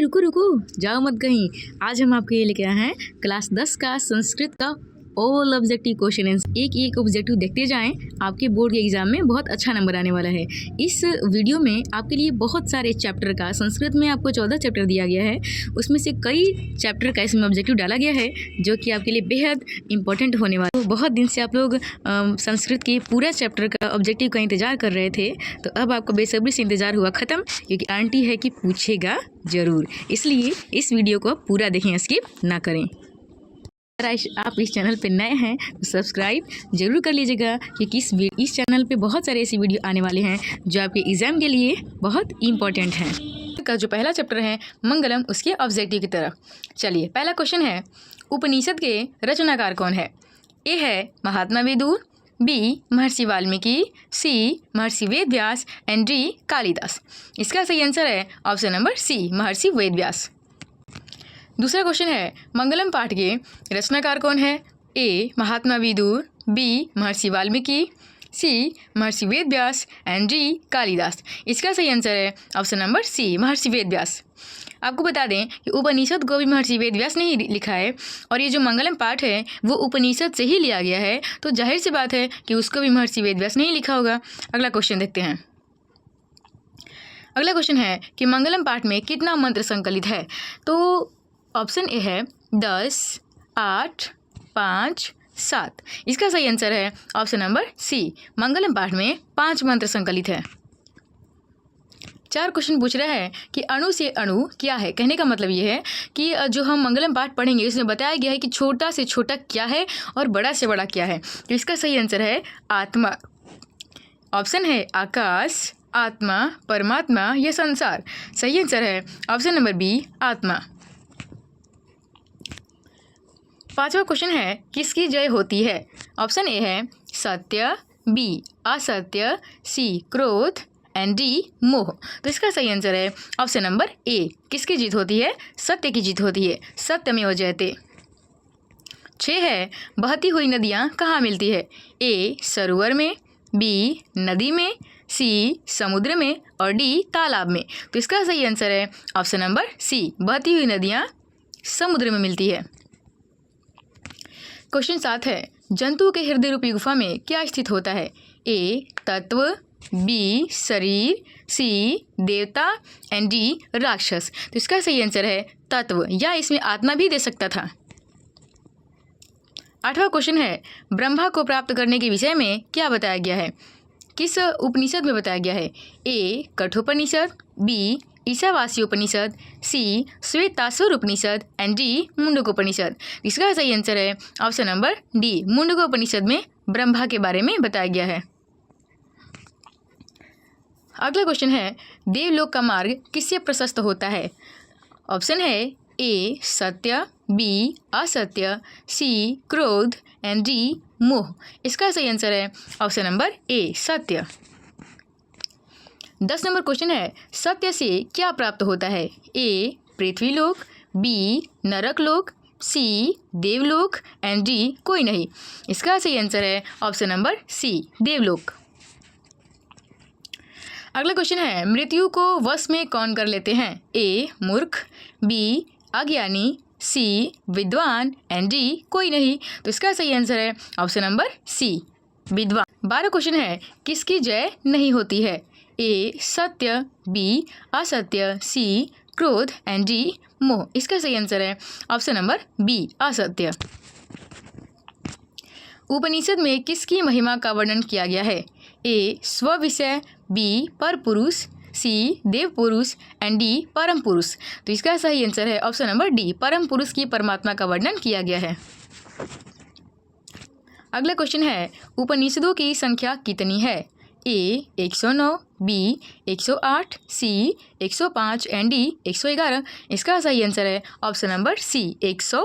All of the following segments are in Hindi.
रुको रुको, जाओ मत कहीं। आज हम आपके लिए लेके आए हैं क्लास 10 का संस्कृत का ऑल ऑब्जेक्टिव क्वेश्चन आंसर। एक ऑब्जेक्टिव देखते जाएं, आपके बोर्ड के एग्जाम में बहुत अच्छा नंबर आने वाला है। इस वीडियो में आपके लिए बहुत सारे चैप्टर का, संस्कृत में आपको 14 चैप्टर दिया गया है, उसमें से कई चैप्टर का इसमें ऑब्जेक्टिव डाला गया है जो कि आपके लिए बेहद इंपॉर्टेंट होने वाला है। तो बहुत दिन से आप लोग संस्कृत के पूरा चैप्टर का ऑब्जेक्टिव का इंतजार कर रहे थे, तो अब आपका बेसब्री से इंतजार हुआ ख़त्म, क्योंकि आंटी है कि पूछेगा ज़रूर। इसलिए इस वीडियो को पूरा देखें, स्किप ना करें। अगर आप इस चैनल पे नए हैं तो सब्सक्राइब जरूर कर लीजिएगा, क्योंकि इस चैनल पे बहुत सारे ऐसे वीडियो आने वाले हैं जो आपके एग्ज़ाम के लिए बहुत इम्पोर्टेंट हैं। का जो पहला चैप्टर है मंगलम, उसके ऑब्जेक्टिव की तरफ चलिए। पहला क्वेश्चन है, उपनिषद के रचनाकार कौन है? ए है महात्मा Vidur, B Maharshi Valmiki, C Maharshi Vedvyas and D Kalidas. इसका सही आंसर है ऑप्शन नंबर सी, महर्षि वेदव्यास। दूसरा क्वेश्चन है, मंगलम पाठ के रचनाकार कौन है? A Mahatma Vidur, B Maharshi Valmiki, C Maharshi Vedvyas and D Kalidas. इसका सही आंसर है ऑप्शन नंबर सी, महर्षि वेदव्यास। आपको बता दें कि उपनिषद को भी महर्षि वेदव्यास ने ही लिखा है, और ये जो मंगलम पाठ है वो उपनिषद से ही लिया गया है, तो जाहिर सी बात है कि उसको भी महर्षि वेदव्यास ने ही लिखा होगा। अगला क्वेश्चन देखते हैं। अगला क्वेश्चन है कि मंगलम पाठ में कितना मंत्र संकलित है? तो ऑप्शन ए है 10, 8, 5, 7। इसका सही आंसर है ऑप्शन नंबर सी, मंगलम पाठ में 5 मंत्र संकलित है। 4 क्वेश्चन पूछ रहा है कि अणु से अणु क्या है? कहने का मतलब ये है कि जो हम मंगलम पाठ पढ़ेंगे उसमें बताया गया है कि छोटा से छोटा क्या है और बड़ा से बड़ा क्या है। तो इसका सही आंसर है आत्मा। ऑप्शन है आकाश, आत्मा, परमात्मा या संसार। सही आंसर है ऑप्शन नंबर बी, आत्मा। 5वां क्वेश्चन है, किसकी जय होती है? ऑप्शन ए है सत्य, बी असत्य, सी क्रोध एंड डी मोह। तो इसका सही आंसर है ऑप्शन नंबर ए, किसकी जीत होती है? सत्य की जीत होती है, सत्यमेव जयते। 6 है, बहती हुई नदियाँ कहाँ मिलती है? ए सरोवर में, बी नदी में, सी समुद्र में और डी तालाब में। तो इसका सही आंसर है ऑप्शन नंबर सी, बहती हुई नदियाँ समुद्र में मिलती है। क्वेश्चन 7 है, जंतु के हृदय रूपी गुफा में क्या स्थित होता है? ए तत्व, बी शरीर, सी देवता एंड डी राक्षस। तो इसका सही आंसर है तत्व, या इसमें आत्मा भी दे सकता था। 8वां क्वेश्चन है, ब्रह्मा को प्राप्त करने के विषय में क्या बताया गया है? किस उपनिषद में बताया गया है? A Kathopanishad, B Ishavasya Upanishad, C Shvetashvatara Upanishad and D Mundakopanishad. इसका सही आंसर है ऑप्शन नंबर डी, मुंडकोपनिषद में ब्रह्मा के बारे में बताया गया है। अगला क्वेश्चन है, देवलोक का मार्ग किससे प्रशस्त होता है? ऑप्शन है ए सत्य, बी असत्य, सी क्रोध एंड डी मोह। इसका सही आंसर है ऑप्शन नंबर ए, सत्य। 10 नंबर क्वेश्चन है, सत्य से क्या प्राप्त होता है? ए पृथ्वीलोक, बी नरकलोक, सी देवलोक एंड डी कोई नहीं। इसका सही आंसर है ऑप्शन नंबर सी, देवलोक। अगला क्वेश्चन है, मृत्यु को वश में कौन कर लेते हैं? ए मूर्ख, बी अज्ञानी, सी विद्वान एंड डी कोई नहीं। तो इसका सही आंसर है ऑप्शन नंबर सी, विद्वान। 12 क्वेश्चन है, किसकी जय नहीं होती है? ए सत्य, बी असत्य, सी क्रोध एंड डी मोह। इसका सही आंसर है ऑप्शन नंबर बी, असत्य। उपनिषद में किसकी महिमा का वर्णन किया गया है? ए स्व विषय, बी पर पुरुष, सी देव पुरुष एंड डी परम पुरुष। तो इसका सही आंसर है ऑप्शन नंबर डी, परम पुरुष की परमात्मा का वर्णन किया गया है। अगला क्वेश्चन है, उपनिषदों की संख्या कितनी है? ए 109, बी 108, सी 105 एंड डी 111। इसका सही आंसर है ऑप्शन नंबर सी, 100।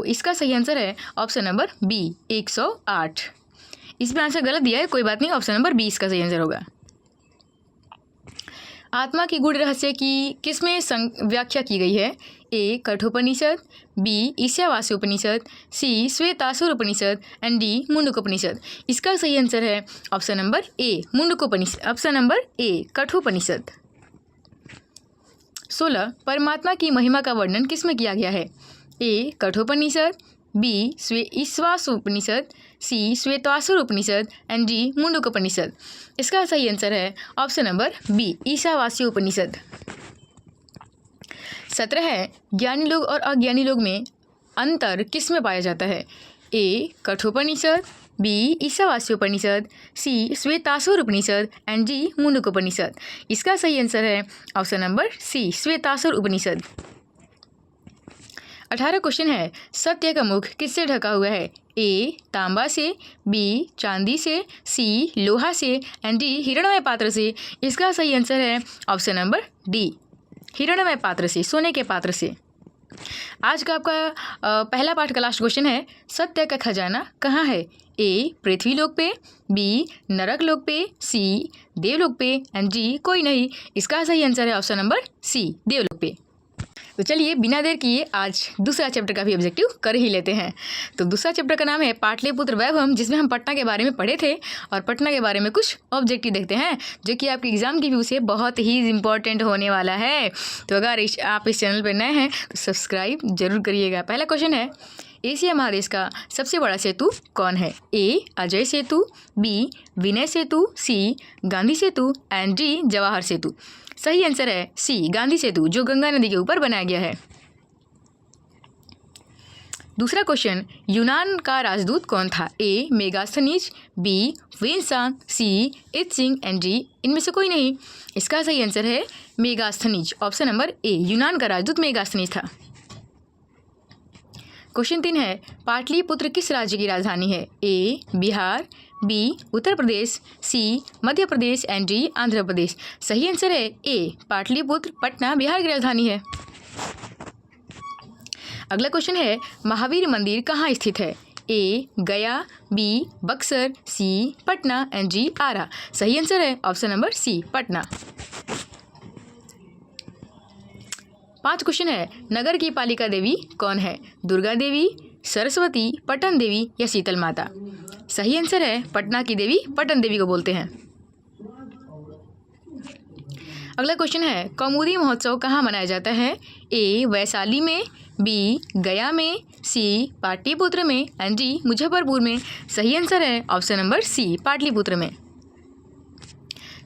इसका सही आंसर है ऑप्शन नंबर बी, 108। इसमें आंसर गलत दिया है, कोई बात नहीं, ऑप्शन नंबर 20 का सही आंसर होगा। आत्मा की गूढ़ रहस्य की किसमें व्याख्या की गई है? A Kathopanishad, B Ishavasya Upanishad, C Shvetashvatara Upanishad and D Mundakopanishad. इसका सही आंसर है option number A, Mundakopanishad. Option number A, Kathopanishad. 16 परमात्मा की महिमा का वर्णन किसमें किया गया है? A Kathopanishad, B Ishavasyopanishad, C Shvetashvatara Upanishad and D Mundakopanishad. इसका सही आंसर है ऑप्शन नंबर बी ईशावास्योपनिषद। 17 है ज्ञानी लोग और अज्ञानी लोग में अंतर किस में पाया जाता है? A Kathopanishad, B Ishavasyopanishad, C Shvetashvatara Upanishad and D Mundakopanishad. इसका सही आंसर है option number C Shvetashvatara Upanishad. 18 question है सत्य का मुख किससे ढका हुआ है? ए तांबा से, बी चांदी से, सी लोहा से एंड डी हिरणमय पात्र से। इसका सही आंसर है ऑप्शन नंबर डी हिरणमय पात्र से, सोने के पात्र से। आज का आपका पहला पाठ का लास्ट क्वेश्चन है सत्य का खजाना कहाँ है? ए पृथ्वी लोक पे, बी नरक लोक पे, सी देवलोक पे एंड डी कोई नहीं। इसका सही आंसर है ऑप्शन नंबर सी देवलोक पे। तो चलिए बिना देर किए आज दूसरा चैप्टर का भी ऑब्जेक्टिव कर ही लेते हैं। तो दूसरा चैप्टर का नाम है पाटलिपुत्र वैभव, जिसमें हम पटना के बारे में पढ़े थे और पटना के बारे में कुछ ऑब्जेक्टिव देखते हैं जो कि आपके एग्जाम की व्यू से बहुत ही इंपॉर्टेंट होने वाला है। तो अगर आप इस चैनल पर नए हैं तो सब्सक्राइब जरूर करिएगा। पहला क्वेश्चन है एशिया महादेश का सबसे बड़ा सेतु कौन है? A Ajay Setu, B Vinay Setu, C Gandhi Setu and D Jawahar Setu. सही आंसर है सी गांधी सेतु, जो गंगा नदी के ऊपर बनाया गया है। दूसरा क्वेश्चन यूनान का राजदूत कौन था? A Megasthenes, B Xuanzang, C I Tsing and D इनमें से कोई नहीं। इसका सही आंसर है मेगास्थनीज, ऑप्शन नंबर ए यूनान का राजदूत मेगास्थनीज था। क्वेश्चन 3 है पाटलिपुत्र किस राज्य की राजधानी है? A Bihar, B Uttar Pradesh, C Madhya Pradesh and D Andhra Pradesh. सही आंसर है ए पाटलिपुत्र, पटना बिहार की राजधानी है। अगला क्वेश्चन है महावीर मंदिर कहाँ स्थित है? A Gaya, B Buxar, C Patna and D Arrah. सही आंसर है option number C Patna. 5 question है नगर की पालिका देवी कौन है? दुर्गा देवी, सरस्वती, पटन देवी या शीतल माता। सही आंसर है पटना की देवी पटन देवी को बोलते हैं। अगला क्वेश्चन है कौमुदी महोत्सव कहाँ मनाया जाता है? ए वैशाली में, बी गया में, सी पाटलिपुत्र में एंड डी मुजफ्फरपुर में। सही आंसर है ऑप्शन नंबर सी पाटलिपुत्र में।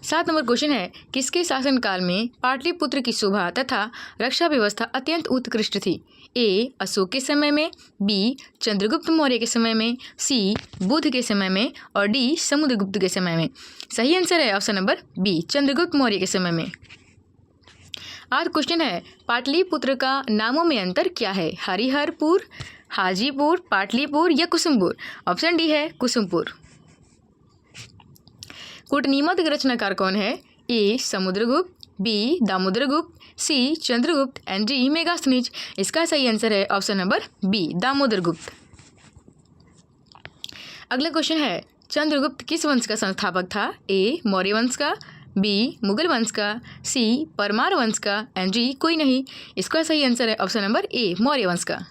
7 नंबर क्वेश्चन है किसके शासनकाल में पाटलिपुत्र की शोभा तथा रक्षा व्यवस्था अत्यंत उत्कृष्ट थी? ए अशोक के समय में, बी चंद्रगुप्त मौर्य के समय में, सी बुद्ध के समय में और डी समुद्रगुप्त के समय में। सही आंसर है option number B Chandragupta Maurya के समय में। 8 क्वेश्चन है पाटलिपुत्र का नामों में अंतर क्या है? हरिहरपुर, हाजीपुर, पाटलिपुर या कुसुमपुर। ऑप्शन डी है कुसुमपुर। कूटनीमत रचनाकार कौन है? A Samudragupta, B Damodargupta, C Chandragupta and D Megasthenes. इसका सही आंसर है ऑप्शन नंबर बी दामोदरगुप्त। अगला क्वेश्चन है चंद्रगुप्त किस वंश का संस्थापक था? ए मौर्य वंश का, बी मुगल वंश का, सी परमार वंश का एंड डी कोई नहीं। इसका सही आंसर है ऑप्शन नंबर ए मौर्य वंश का।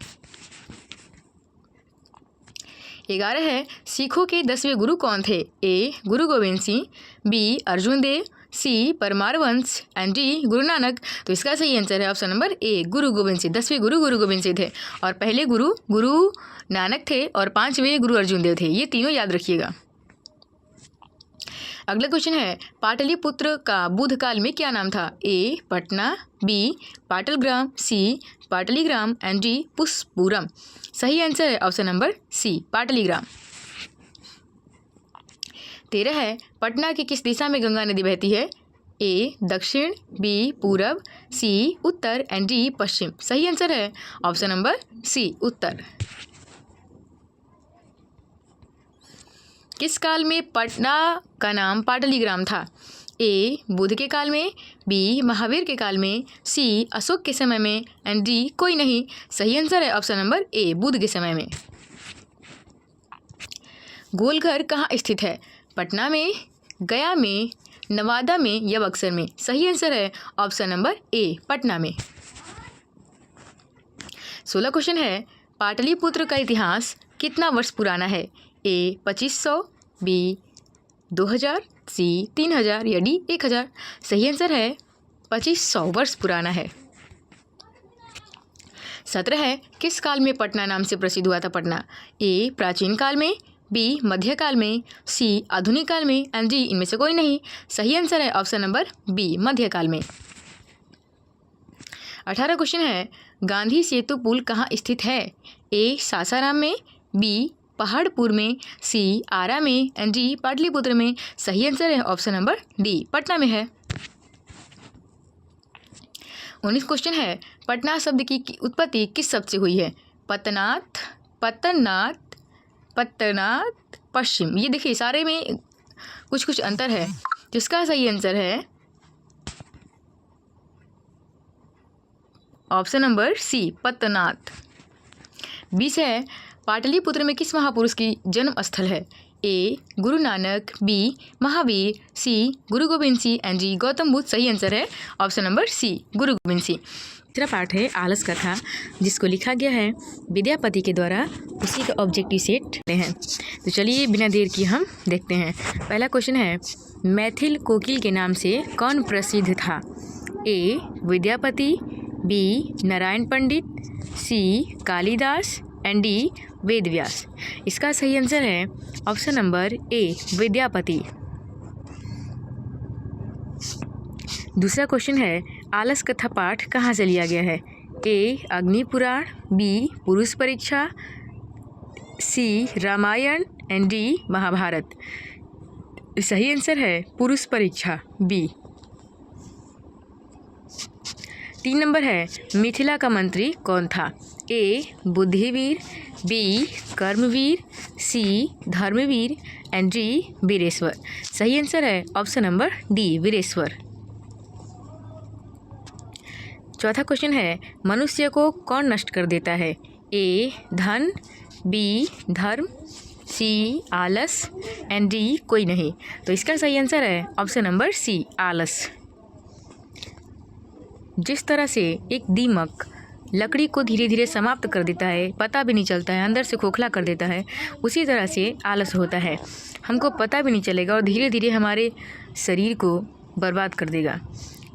11 है सिखों के 10वें गुरु कौन थे? ए गुरु गोविंद सिंह, बी अर्जुन देव, सी परमार वंश एंड डी गुरु नानक। तो इसका सही आंसर है ऑप्शन नंबर ए गुरु गोविंद सिंह। 10वें गुरु गुरु गोविंद सिंह थे और पहले गुरु नानक थे और 5वें गुरु अर्जुन देव थे। ये तीनों याद रखिएगा। अगला क्वेश्चन है पाटलिपुत्र का बुद्ध काल में क्या नाम था? A Patna, B Patalgram, C Pataligram and D Pushpuram. सही आंसर है ऑप्शन नंबर सी पाटलीग्राम। 13 है पटना की किस दिशा में गंगा नदी बहती है? ए दक्षिण, बी पूरब, सी उत्तर एंड डी पश्चिम। सही आंसर है ऑप्शन नंबर सी उत्तर। किस काल में पटना का नाम पाटलीग्राम था? ए बुद्ध के काल में, बी महावीर के काल में, सी अशोक के समय में एंड डी कोई नहीं। सही आंसर है ऑप्शन नंबर ए बुद्ध के समय में। गोलघर कहाँ स्थित है? पटना में, गया में, नवादा में या बक्सर में। सही आंसर है ऑप्शन नंबर ए पटना में। 16 क्वेश्चन है पाटलिपुत्र का इतिहास कितना वर्ष पुराना है? ए 2500, बी 2000, सी 3000 या डी 1000। सही आंसर है 2500 वर्ष पुराना है। 17 है, किस काल में पटना नाम से प्रसिद्ध हुआ था पटना? ए प्राचीन काल में, बी मध्यकाल में, सी आधुनिक काल में एंड डी इनमें से कोई नहीं। सही आंसर है ऑप्शन नंबर बी मध्यकाल में। 18 क्वेश्चन है, गांधी सेतु पुल कहाँ स्थित है? ए सासाराम में, बी पहाड़पुर में, सी आरा में एंड डी पाटलिपुत्र में। सही आंसर है ऑप्शन नंबर डी पटना में है। 19 क्वेश्चन है, पटना शब्द की उत्पत्ति किस शब्द से हुई है? पतनाथ, पतनाथ, पतनाथ, पश्चिम। ये देखिए सारे में कुछ कुछ अंतर है, जिसका सही आंसर है ऑप्शन नंबर सी पतनाथ। 20 है, पाटलिपुत्र में किस महापुरुष की जन्म स्थल है? ए Guru Nanak, B Mahavir, C Guru Govind Singh and D Gautam Buddha. सही आंसर है ऑप्शन नंबर सी गुरु गोविंद सिंह। तीसरा पार्ट है आलस कथा, जिसको लिखा गया है विद्यापति के द्वारा। उसी का ऑब्जेक्टिव सेट लेते हैं। तो चलिए बिना देर की हम देखते हैं। पहला क्वेश्चन है, मैथिल कोकिल के नाम से कौन प्रसिद्ध था? A Vidyapati, B Narayan Pandit, C Kalidas and D Ved Vyas. इसका सही आंसर है ऑप्शन नंबर ए विद्यापति। दूसरा क्वेश्चन है, आलस कथा पाठ कहाँ से लिया गया है? ए अग्नि पुराण, बी पुरुष परीक्षा, सी रामायण एंड डी महाभारत। सही आंसर है पुरुष परीक्षा बी। 3 नंबर है, मिथिला का मंत्री कौन था? A Buddhivir, B Karmavir, C Dharmavir and D Vireshwar. सही आंसर है ऑप्शन नंबर डी वीरेश्वर। चौथा क्वेश्चन है, मनुष्य को कौन नष्ट कर देता है? ए धन, बी धर्म, सी आलस एंड डी कोई नहीं। तो इसका सही आंसर है ऑप्शन नंबर सी आलस। जिस तरह से एक दीमक लकड़ी को धीरे धीरे समाप्त कर देता है, पता भी नहीं चलता है, अंदर से खोखला कर देता है, उसी तरह से आलस होता है। हमको पता भी नहीं चलेगा और धीरे धीरे हमारे शरीर को बर्बाद कर देगा।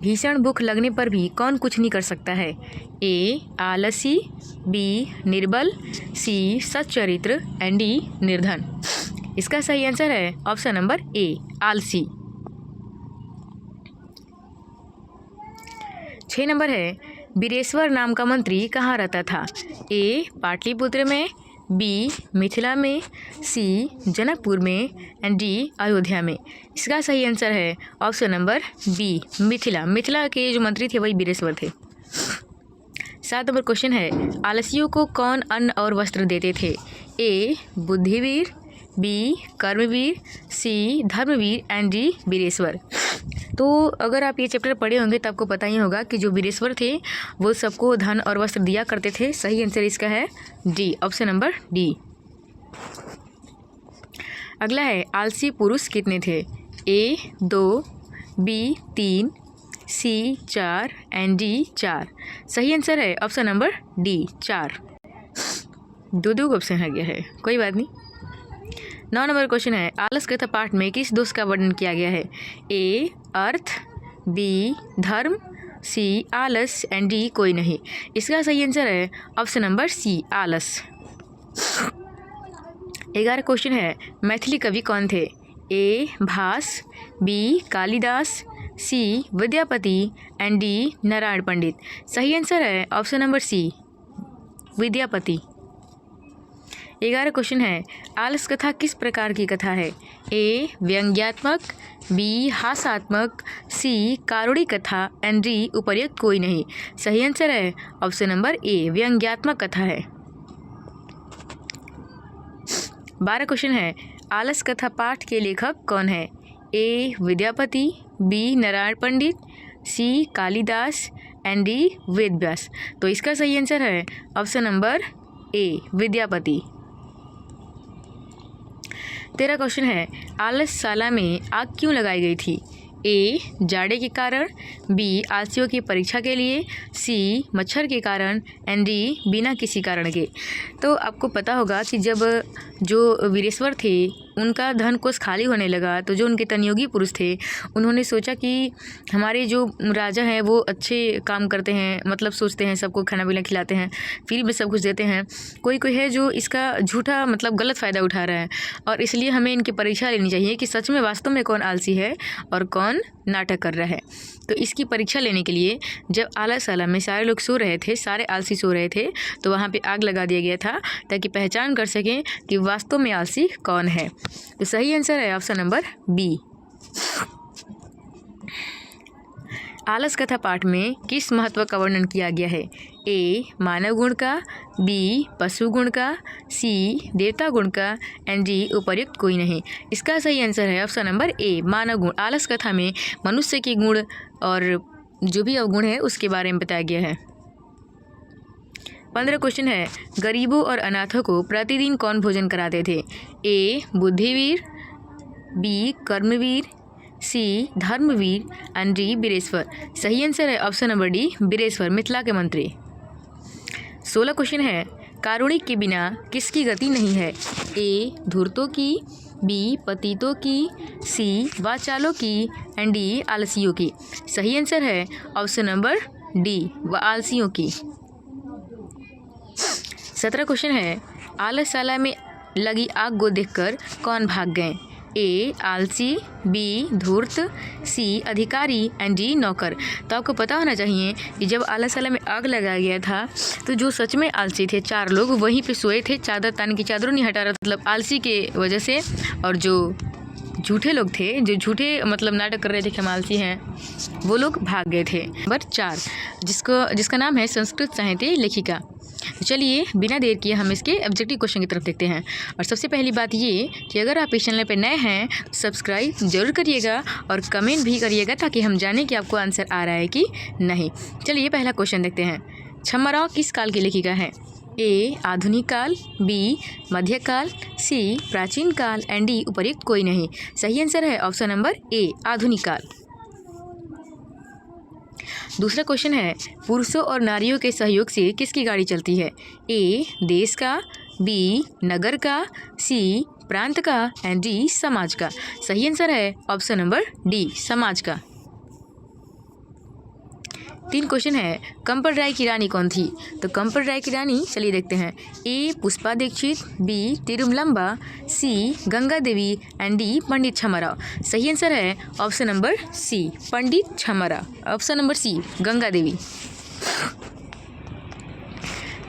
भीषण भूख लगने पर भी कौन कुछ नहीं कर सकता है? ए आलसी, बी निर्बल, सी सच्चरित्र एंड डी निर्धन। इसका सही आंसर है ऑप्शन नंबर ए आलसी। 6 नंबर है, वीरेश्वर नाम का मंत्री कहाँ रहता था? ए पाटलिपुत्र में, बी मिथिला में, सी जनकपुर में एंड डी अयोध्या में। इसका सही आंसर है option number B Mithila. Mithila के जो मंत्री थे वही वीरेश्वर थे। 7 नंबर क्वेश्चन है, आलसियों को कौन अन्न और वस्त्र देते थे? A Buddhivir, B Karmavir, C Dharmavir and D Vireshwar. तो अगर आप ये चैप्टर पढ़े होंगे तो आपको पता ही होगा कि जो वीरेश्वर थे वो सबको धन और वस्त्र दिया करते थे। सही आंसर इसका है डी ऑप्शन नंबर डी। अगला है, आलसी पुरुष कितने थे? ए 2, बी 3, सी 4 एंड डी 4। सही आंसर है ऑप्शन नंबर डी 4। 2 ऑप्शन आ गया है, कोई बात नहीं। 9 नंबर क्वेश्चन है, आलस कथा पाठ में किस दोष का वर्णन किया गया है? ए अर्थ, बी धर्म, सी आलस एंड डी कोई नहीं। इसका सही आंसर है ऑप्शन नंबर सी आलस। 11 क्वेश्चन है, मैथिली कवि कौन थे? A Bhasa, B Kalidas, C Vidyapati and D Narayan Pandit. सही आंसर है option number C Vidyapati. 11 question है, आलस कथा किस प्रकार की कथा है? ए व्यंग्यात्मक, बी हास्यात्मक, सी कारुणिक कथा एंड डी उपर्युक्त कोई नहीं। सही आंसर है ऑप्शन नंबर ए व्यंग्यात्मक कथा है। 12 क्वेश्चन है, आलस कथा पाठ के लेखक कौन है? A Vidyapati, B Narayan Pandit, C Kalidas and D Ved Vyas. तो इसका सही आंसर है option number A Vidyapati. 13 question है, आलसशाला में आग क्यों लगाई गई थी? ए जाड़े के कारण, बी आलसियों की परीक्षा के लिए, सी मच्छर के कारण एंड डी बिना किसी कारण के। तो आपको पता होगा कि जब जो वीरेश्वर थे उनका धन कोष खाली होने लगा तो जो उनके तनयोगी पुरुष थे उन्होंने सोचा कि हमारे जो राजा हैं वो अच्छे काम करते हैं, मतलब सोचते हैं सबको खाना पीना खिलाते हैं, फ्री में सब कुछ देते हैं। कोई कोई है जो इसका झूठा मतलब गलत फ़ायदा उठा रहा है और इसलिए हमें इनकी परीक्षा लेनी चाहिए कि सच में वास्तव में कौन आलसी है और कौन नाटक कर रहा है। तो इसकी परीक्षा लेने के लिए जब आला में सारे लोग सो रहे थे, सारे आलसी सो रहे थे, तो वहाँ पे आग लगा दिया गया था ताकि पहचान कर सकें कि वास्तव में आलसी कौन है। तो सही आंसर है ऑप्शन नंबर बी। आलस कथा पाठ में किस महत्व का वर्णन किया गया है? ए मानव गुण का, बी पशु गुण का, सी देवता गुण का एंड डी उपर्युक्त कोई नहीं। इसका सही आंसर है ऑप्शन नंबर ए मानव गुण। आलस कथा में मनुष्य के गुण और जो भी अवगुण है उसके बारे में बताया गया है। 15 क्वेश्चन है, गरीबों और अनाथों को प्रतिदिन कौन भोजन कराते थे? A Buddhivir, B Karmavir, C Dharmavir and D Bireshwar. सही आंसर है option number D Bireshwar, Mithila के मंत्री। 16 क्वेश्चन है, कारुणिक के बिना किसकी गति नहीं है? ए धूर्तों की, बी पतितों की, सी वाचालों की एंड डी आलसियों की। सही आंसर है ऑप्शन नंबर डी आलसियों की। 17 क्वेश्चन है, आलसशाला में लगी आग को देखकर कौन भाग गए? ए आलसी, बी धूर्त, सी अधिकारी एंड डी नौकर। तो आपको पता होना चाहिए कि जब आलसशाला में आग लगाया गया था तो जो सच में आलसी थे 4 लोग वहीं पे सोए थे, चादर तान की चादरों नहीं हटा रहा, मतलब आलसी के वजह से। और जो झूठे लोग थे, जो झूठे मतलब नाटक कर रहे थे कि हम आलसी हैं, वो लोग भाग गए थे। नंबर 4 जिसका नाम है संस्कृत साहित्य लेखिका। चलिए बिना देर किए हम इसके ऑब्जेक्टिव क्वेश्चन की तरफ देखते हैं। और सबसे पहली बात ये कि अगर आप इस चैनल पर नए हैं सब्सक्राइब जरूर करिएगा और कमेंट भी करिएगा ताकि हम जानें कि आपको आंसर आ रहा है कि नहीं। चलिए पहला क्वेश्चन देखते हैं। छम्माराव किस काल की लेखिका है? ए आधुनिक काल, बी मध्यकाल, सी प्राचीन काल एंड डी उपर्युक्त कोई नहीं। सही आंसर है ऑप्शन नंबर ए आधुनिक काल। दूसरा क्वेश्चन है, पुरुषों और नारियों के सहयोग से किसकी गाड़ी चलती है? ए देश का, बी नगर का, सी प्रांत का एंड डी समाज का। सही आंसर है ऑप्शन नंबर डी समाज का। 3 क्वेश्चन है, कंपन राय की रानी कौन थी? तो कंपन राय की रानी चलिए देखते हैं। A Pushpa Dikshit, B Tirumalamba, C Ganga Devi and D Pandit Kshamarao. सही आंसर है option number C Pandit Kshamarao, option number C Ganga Devi.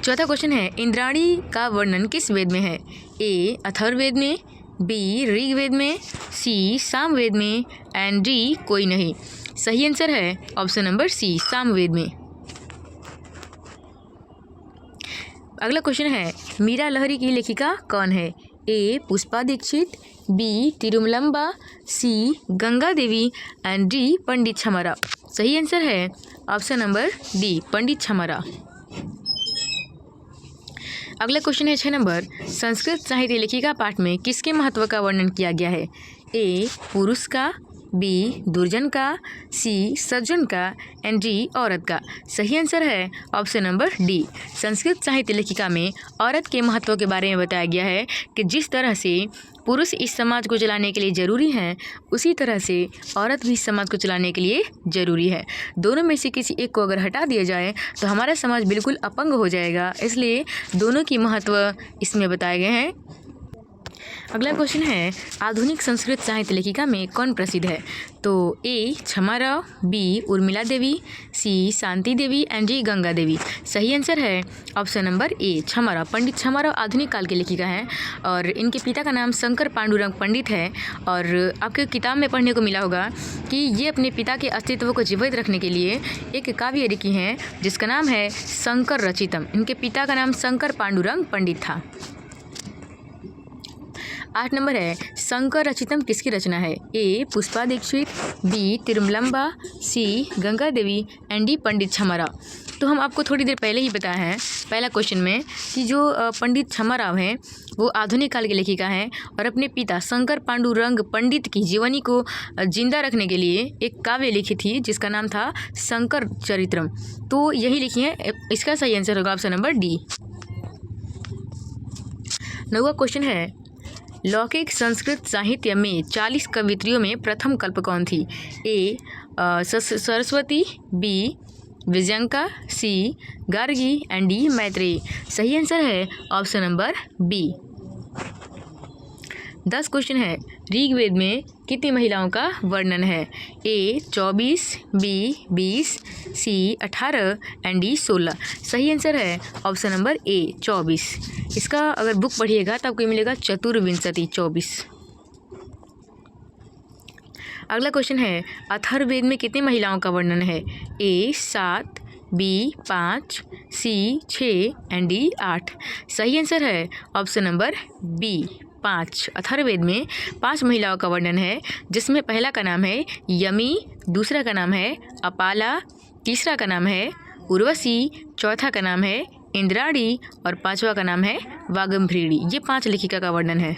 चौथा क्वेश्चन है, इंद्राणी का वर्णन किस वेद में है? ए अथर्ववेद में, बी ऋग्वेद में, सी सामवेद में एंड डी कोई नहीं। सही आंसर है ऑप्शन नंबर सी सामवेद में। अगला क्वेश्चन है, मीरा लहरी की लेखिका कौन है? A Pushpa Dikshit, B Tirumalamba, C Ganga Devi and D Pandit Kshamarao. सही आंसर है option number D Pandit Kshamarao. अगला क्वेश्चन है 6 नंबर, संस्कृत साहित्य लेखिका पाठ में किसके महत्व का वर्णन किया गया है? ए पुरुष का, बी दुर्जन का, सी सज्जन का एंड डी औरत का। सही आंसर है ऑप्शन नंबर डी। संस्कृत साहित्य लेखिका में औरत के महत्व के बारे में बताया गया है कि जिस तरह से पुरुष इस समाज को चलाने के लिए ज़रूरी हैं उसी तरह से औरत भी इस समाज को चलाने के लिए ज़रूरी है। दोनों में से किसी एक को अगर हटा दिया जाए तो हमारा समाज बिल्कुल अपंग हो जाएगा, इसलिए दोनों की महत्व इसमें बताए गए हैं। अगला क्वेश्चन है, आधुनिक संस्कृत साहित्य लेखिका में कौन प्रसिद्ध है? तो A Kshamarao, B Urmila Devi, C Shanti Devi and D Ganga Devi. सही आंसर है ऑप्शन नंबर ए छमाराव। पंडित छमाराव आधुनिक काल के लेखिका हैं और इनके पिता का नाम शंकर पांडुरंग पंडित है। और आपके किताब में पढ़ने को मिला होगा कि ये अपने पिता के अस्तित्व को जीवित रखने के लिए एक काव्य लिखी हैं जिसका नाम है शंकर रचितम। इनके पिता का नाम शंकर पांडुरंग पंडित था। 8 नंबर है, शंकर रचितम किसकी रचना है? A Pushpa Dikshit, B Tirumalamba, C Ganga Devi and D Pandit Kshamarao. तो हम आपको थोड़ी देर पहले ही बताया है पहला क्वेश्चन में कि जो पंडित छमाराव हैं वो आधुनिक काल के लेखिका हैं और अपने पिता शंकर पांडुरंग पंडित की जीवनी को जिंदा रखने के लिए एक काव्य लिखी थी जिसका नाम था शंकर चरित्रम। तो यही लिखी है, इसका सही आंसर होगा ऑप्शन नंबर डी। 9वां क्वेश्चन है, लौकिक संस्कृत साहित्य में 40 कवित्रियों में प्रथम कल्प कौन थी? A Saraswati, B Vijayanka, C Gargi and D Maitreyi. सही आंसर है ऑप्शन नंबर बी। 10 क्वेश्चन है, ऋग्वेद में कितनी महिलाओं का वर्णन है? ए 24, बी 20, सी 18 एंड डी 16। सही आंसर है ऑप्शन नंबर ए 24। इसका अगर बुक पढ़िएगा तो आपको मिलेगा चतुर्विंशति 24। अगला क्वेश्चन है, अथर्ववेद में कितनी महिलाओं का वर्णन है? ए 7, बी 5, सी 6 एंड डी 8। सही आंसर है ऑप्शन नंबर बी 5। अथर्ववेद में 5 महिलाओं का वर्णन है, जिसमें पहला का नाम है यमी, दूसरा का नाम है अपाला, तीसरा का नाम है उर्वशी, चौथा का नाम है इंद्राणी और पांचवा का नाम है वागंभ्रीणी। ये 5 लेखिका का वर्णन है।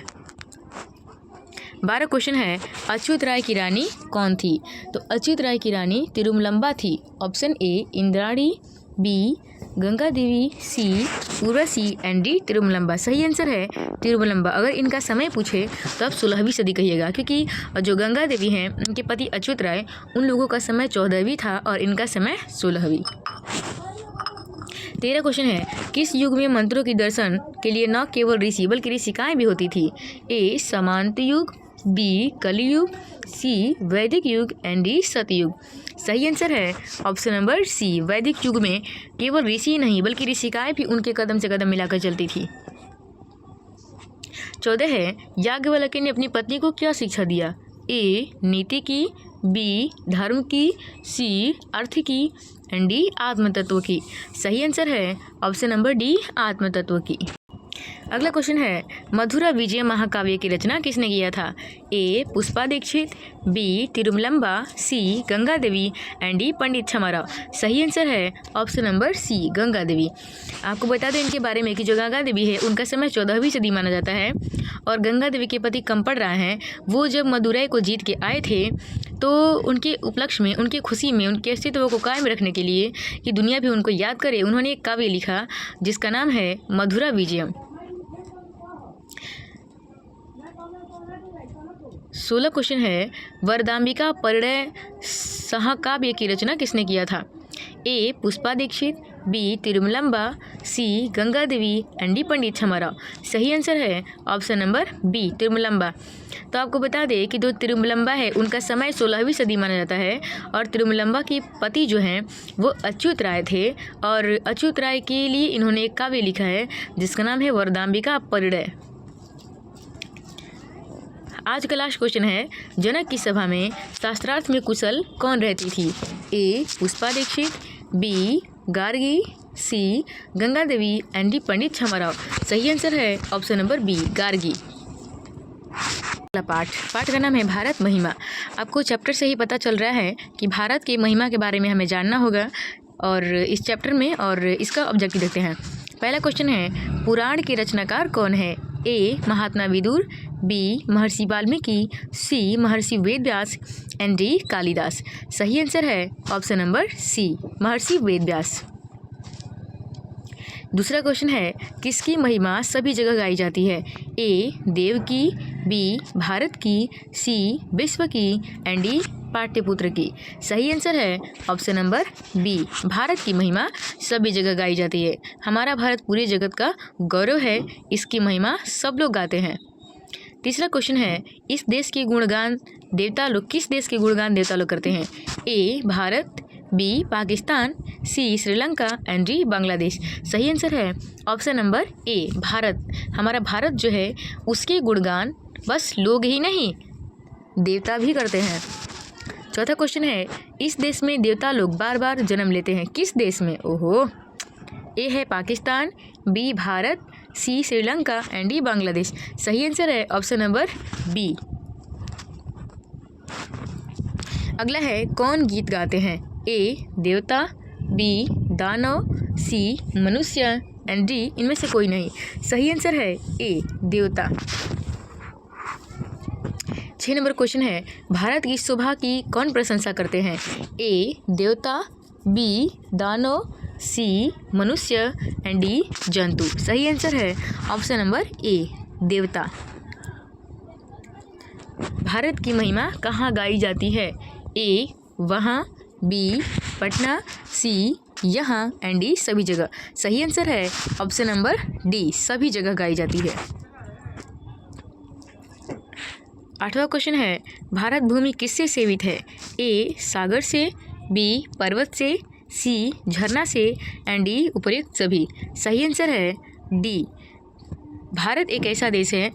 12 क्वेश्चन है, अच्युत राय की रानी कौन थी? तो अच्युत राय की रानी तिरुमलंबा थी। Option A Indrani, B Ganga Devi, C Urvashi and D Tirumalamba. सही आंसर है तिरुमलंबा। अगर इनका समय पूछे तो आप 16वीं सदी कहिएगा, क्योंकि जो गंगा देवी हैं उनके पति अच्युत राय, उन लोगों का समय 14वीं था और इनका समय 16वीं। 13 क्वेश्चन है, किस युग में मंत्रों की दर्शन के लिए न केवल ऋषि बल्कि ऋषिकाएँ भी होती थी? ए समांत युग, बी कलियुग, सी वैदिक युग एंड डी सतयुग। सही आंसर है ऑप्शन नंबर सी। वैदिक युग में केवल ऋषि नहीं बल्कि ऋषिकाएँ भी उनके कदम से कदम मिलाकर चलती थी। 14 है, याज्ञवल्क्य ने अपनी पत्नी को क्या शिक्षा दिया? ए नीति की, बी धर्म की, सी अर्थ की एंड डी आत्मतत्व की। सही आंसर है ऑप्शन नंबर डी आत्मतत्व की। अगला क्वेश्चन है, मधुरा विजय महाकाव्य की रचना किसने किया था? A Pushpa Dikshit, B Tirumalamba, C Ganga Devi and D Pandit Kshamarao. सही आंसर है option number C Ganga Devi. आपको बता दें इनके बारे में कि जो गंगा देवी है उनका समय 14वीं सदी माना जाता है और गंगा देवी के पति कंपड़ राय हैं, वो जब मदुरै को जीत के आए थे तो उनके उपलक्ष्य में, उनकी खुशी में, उनके अस्तित्व को कायम रखने के लिए कि दुनिया भी उनको याद करे, उन्होंने एक काव्य लिखा जिसका नाम है मधुरा विजयम। 16 क्वेश्चन है, वरदाम्बिका परिणय सहकाव्य की रचना किसने किया था? A Pushpa Dikshit, B Tirumalamba, C Ganga Devi and D Pandit Kshamarao. सही आंसर है ऑप्शन नंबर बी तिरुमलंबा। तो आपको बता दें कि जो तिरुमलंबा है उनका समय 16वीं सदी माना जाता है और तिरुमलंबा के पति जो हैं वो अच्युत राय थे और अच्युत राय के लिए इन्होंने एक काव्य लिखा है जिसका नाम है वरदाम्बिका परिणय। आज का लास्ट क्वेश्चन है, जनक की सभा में शास्त्रार्थ में कुशल कौन रहती थी? A Pushpa Dikshit, B Gargi, C Ganga Devi and D Pandit Kshamarao. सही आंसर है ऑप्शन नंबर बी गार्गी। पाठ का नाम है भारत महिमा। आपको चैप्टर से ही पता चल रहा है कि भारत की महिमा के बारे में हमें जानना होगा और इस चैप्टर में, और इसका ऑब्जेक्टिव देखते हैं। पहला क्वेश्चन है, पुराण के रचनाकार कौन है? A Mahatma Vidur, B Maharshi Valmiki, C Maharshi Vedvyas and D Kalidas. सही आंसर है ऑप्शन नंबर सी महर्षि वेदव्यास। दूसरा क्वेश्चन है, किसकी महिमा सभी जगह गाई जाती है? ए देव की, बी भारत की, सी विश्व की एंड डी पाटलिपुत्र की। सही आंसर है ऑप्शन नंबर बी भारत की महिमा सभी जगह गाई जाती है। हमारा भारत पूरे जगत का गौरव है, इसकी महिमा सब लोग गाते हैं। तीसरा क्वेश्चन है, इस देश के गुणगान देवता लोग, किस देश के गुणगान देवता लोग करते हैं? A Bharat, B Pakistan, C Sri Lanka and D Bangladesh. सही आंसर है ऑप्शन नंबर ए भारत। हमारा भारत जो है उसके गुणगान बस लोग ही नहीं देवता भी करते हैं। चौथा क्वेश्चन है, इस देश में देवता लोग बार बार जन्म लेते हैं, किस देश में? ओहो, ए है Pakistan, B Bharat, C Sri Lanka and D Bangladesh. सही आंसर है ऑप्शन नंबर बी। अगला है, कौन गीत गाते हैं? ए देवता, बी दानव, सी मनुष्य एंड डी इनमें से कोई नहीं। सही आंसर है ए देवता। 6 नंबर क्वेश्चन है, भारत की शोभा की कौन प्रशंसा करते हैं? ए देवता, बी दानव, सी मनुष्य एंड डी जंतु। सही आंसर है ऑप्शन नंबर ए देवता। भारत की महिमा कहाँ गाई जाती है? ए वहाँ, बी पटना, सी यहाँ एंड डी सभी जगह। सही आंसर है ऑप्शन नंबर डी, सभी जगह गाई जाती है। 8वां क्वेश्चन है, भारत भूमि किससे सेवित है? ए सागर से, बी पर्वत से, सी झरना से एंड डी उपर्युक्त सभी। सही आंसर है डी। भारत एक ऐसा देश है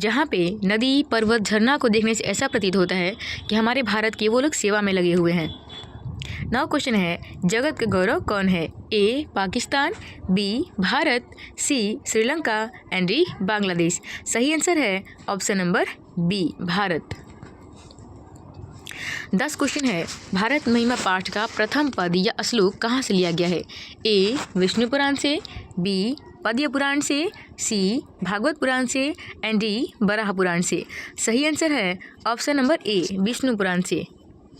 जहाँ पे नदी, पर्वत, झरना को देखने से ऐसा प्रतीत होता है कि हमारे भारत के वो लोग सेवा में लगे हुए हैं। 9 क्वेश्चन है, जगत का गौरव कौन है? A Pakistan, B Bharat, C Sri Lanka and D Bangladesh. सही आंसर है option number B Bharat. 10 question है, भारत महिमा पाठ का प्रथम पद या श्लोक कहाँ से लिया गया है? ए विष्णु पुराण से, बी पद्म पुराण से, सी भागवत पुराण से एंड डी वराह पुराण से। सही आंसर है ऑप्शन नंबर ए विष्णु पुराण से।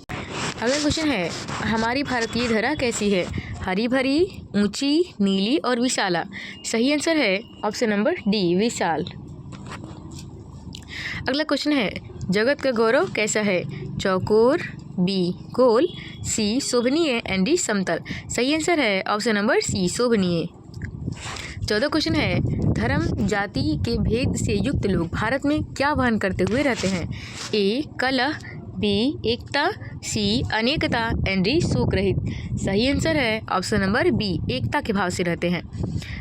अगला क्वेश्चन है, हमारी भारतीय धरा कैसी है? हरी भरी, ऊंची, नीली और विशाला। सही आंसर है ऑप्शन नंबर डी विशाल। अगला क्वेश्चन है, जगत का गौरव कैसा है? चौकोर, बी गोल, सी शोभनीय एंड डी समतल। सही आंसर है ऑप्शन नंबर सी शोभनीय। 14 क्वेश्चन है, धर्म जाति के भेद से युक्त लोग भारत में क्या वहन करते हुए रहते हैं? ए कलह, बी एकता, सी अनेकता एंड डी शोक रहित। सही आंसर है ऑप्शन नंबर बी एकता के भाव से रहते हैं।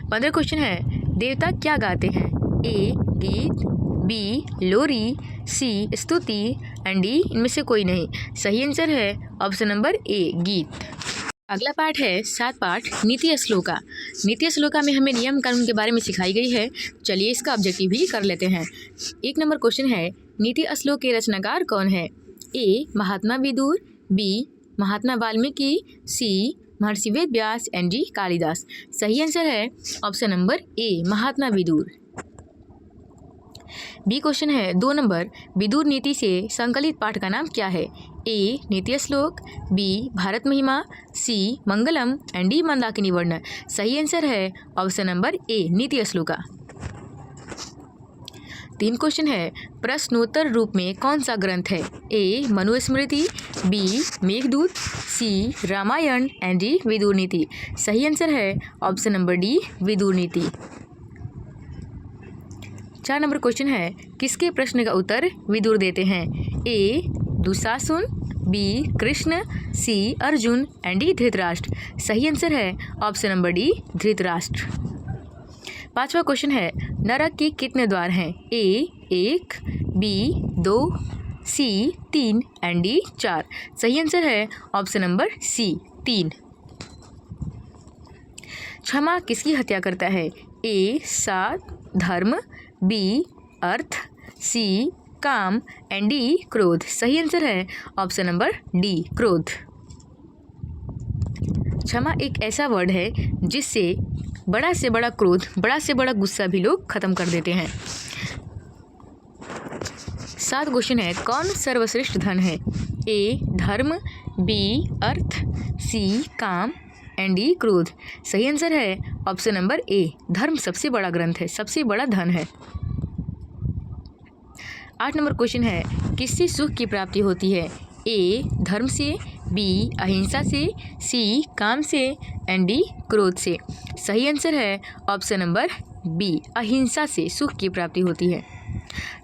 15 क्वेश्चन है, देवता क्या गाते हैं? ए गीत, बी लोरी, सी स्तुति एंड डी इनमें से कोई नहीं। सही आंसर है ऑप्शन नंबर ए गीत। अगला पाठ है 7 पाठ नीति श्लोका। नीति श्लोका में हमें नियम कानून के बारे में सिखाई गई है। चलिए इसका ऑब्जेक्टिव भी कर लेते हैं। 1 नंबर क्वेश्चन है, नीति श्लोक के रचनाकार कौन है? A Mahatma Vidur, B Mahatma Valmiki, C Maharshi Ved Vyas and D Kalidas. सही आंसर है option number A Mahatma Vidur. B question है 2 नंबर, विदुर नीति से संकलित पाठ का नाम क्या है? ए नीति श्लोक, बी भारत महिमा, सी मंगलम एंड डी मंदाकिनी वर्ण। सही आंसर है ऑप्शन नंबर ए नीति श्लोका। 3 क्वेश्चन है, प्रश्नोत्तर रूप में कौन सा ग्रंथ है? A Manusmriti, B Meghdoot, C Ramayan and D Vidur Niti. सही आंसर है ऑप्शन नंबर डी विदुर नीति। 4 नंबर क्वेश्चन है, किसके प्रश्न का उत्तर विदुर देते हैं? A Dushasan, B Krishna, C Arjun and D Dhritarashtra. सही आंसर है ऑप्शन नंबर डी धृतराष्ट्र। 5वां क्वेश्चन है, नरक के कितने द्वार हैं? ए 1, बी 2, सी 3 एंड डी 4। सही आंसर है ऑप्शन नंबर सी 3। क्षमा किसकी हत्या करता है? ए सात, धर्म, बी अर्थ, सी काम एंड डी क्रोध। सही आंसर है ऑप्शन नंबर डी क्रोध। क्षमा एक ऐसा वर्ड है जिससे बड़ा से बड़ा क्रोध, बड़ा से बड़ा गुस्सा भी लोग खत्म कर देते हैं। 7 क्वेश्चन है, कौन सर्वश्रेष्ठ धन है? ए धर्म, बी अर्थ, सी काम एंड डी क्रोध। सही आंसर है ऑप्शन नंबर ए धर्म सबसे बड़ा ग्रंथ है, सबसे बड़ा धन है। 8 नंबर क्वेश्चन है, किससे सुख की प्राप्ति होती है? ए धर्म से, बी अहिंसा से, सी काम से एंड डी क्रोध से। सही आंसर है ऑप्शन नंबर बी अहिंसा से सुख की प्राप्ति होती है।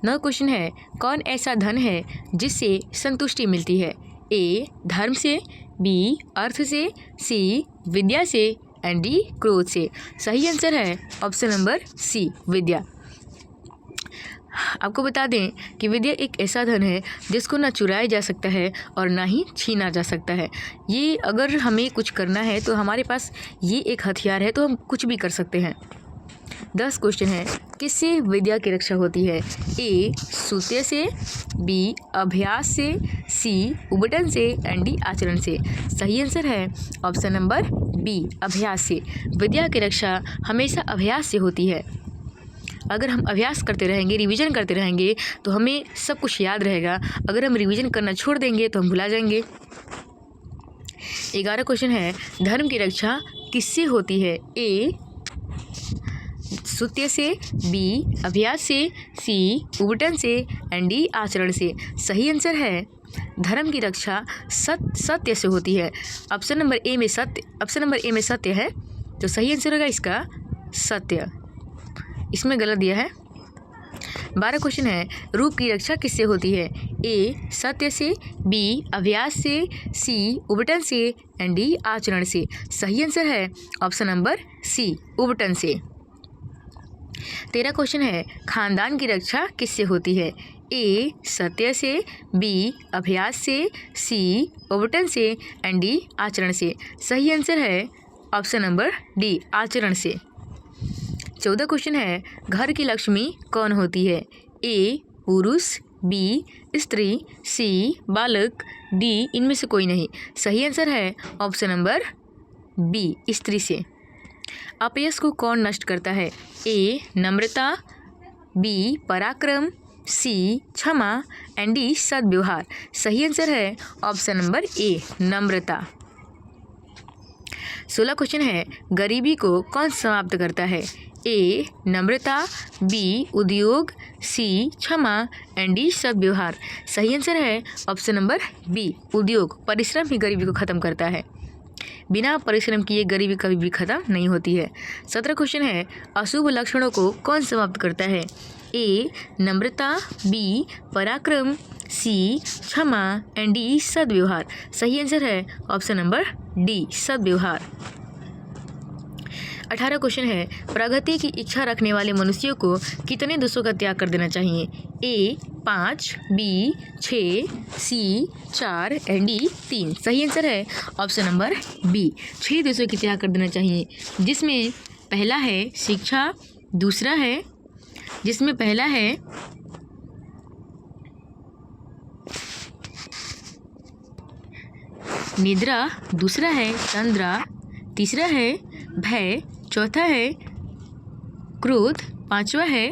9 क्वेश्चन है, कौन ऐसा धन है जिससे संतुष्टि मिलती है? ए धर्म से, बी अर्थ से, सी विद्या से एंड डी क्रोध से। सही आंसर है ऑप्शन नंबर सी विद्या। आपको बता दें कि विद्या एक ऐसा धन है जिसको ना चुराया जा सकता है और ना ही छीना जा सकता है। ये अगर हमें कुछ करना है तो हमारे पास ये एक हथियार है, तो हम कुछ भी कर सकते हैं। 10 क्वेश्चन है, किससे विद्या की रक्षा होती है? ए सूत्य से, बी अभ्यास से, सी उबटन से एंड डी आचरण से। सही आंसर है ऑप्शन नंबर बी अभ्यास से। विद्या की रक्षा हमेशा अभ्यास से होती है। अगर हम अभ्यास करते रहेंगे, रिवीजन करते रहेंगे तो हमें सब कुछ याद रहेगा। अगर हम रिवीजन करना छोड़ देंगे तो हम भुला जाएंगे। 11 क्वेश्चन है, धर्म की रक्षा किससे होती है? ए औचित्य से, बी अभ्यास से, सी उबटन से एंड डी आचरण से। सही आंसर है धर्म की रक्षा सत्य से होती है। ऑप्शन नंबर ए में सत्य है, तो सही आंसर होगा इसका सत्य। इसमें गलत दिया है। 12 क्वेश्चन है, रूप की रक्षा किससे होती है? ए सत्य से, बी अभ्यास से, सी उबटन से एंड डी आचरण से। सही आंसर है ऑप्शन नंबर सी उबटन से। 13 क्वेश्चन है, खानदान की रक्षा किससे होती है? ए सत्य से, बी अभ्यास से, सी उबटन से एंड डी आचरण से। सही आंसर है ऑप्शन नंबर डी आचरण से। 14 क्वेश्चन है, घर की लक्ष्मी कौन होती है? ए पुरुष, बी स्त्री, सी बालक, डी इनमें से कोई नहीं। सही आंसर है ऑप्शन नंबर बी स्त्री से। अपयश को कौन नष्ट करता है? ए नम्रता, बी पराक्रम, सी क्षमा एंड डी सद्व्यवहार। सही आंसर है ऑप्शन नंबर ए नम्रता। 16 क्वेश्चन है, गरीबी को कौन समाप्त करता है? ए नम्रता, बी उद्योग, सी क्षमा एंड डी सद्व्यवहार। सही आंसर है ऑप्शन नंबर बी उद्योग। परिश्रम ही गरीबी को ख़त्म करता है, बिना परिश्रम किए गरीबी कभी भी खत्म नहीं होती है। 17 क्वेश्चन है, अशुभ लक्षणों को कौन समाप्त करता है? ए नम्रता, बी पराक्रम, सी क्षमा एंड डी सद्व्यवहार। सही आंसर है ऑप्शन नंबर डी सद्व्यवहार। 18 क्वेश्चन है, प्रगति की इच्छा रखने वाले मनुष्यों को कितने दोषों का त्याग कर देना चाहिए? ए 5, बी 6, सी 4 एंड डी 3। सही आंसर है ऑप्शन नंबर बी 6 दोषों का त्याग कर देना चाहिए, जिसमें पहला है शिक्षा, दूसरा है निद्रा, दूसरा है तंद्रा, तीसरा है भय, चौथा है क्रोध, पांचवा है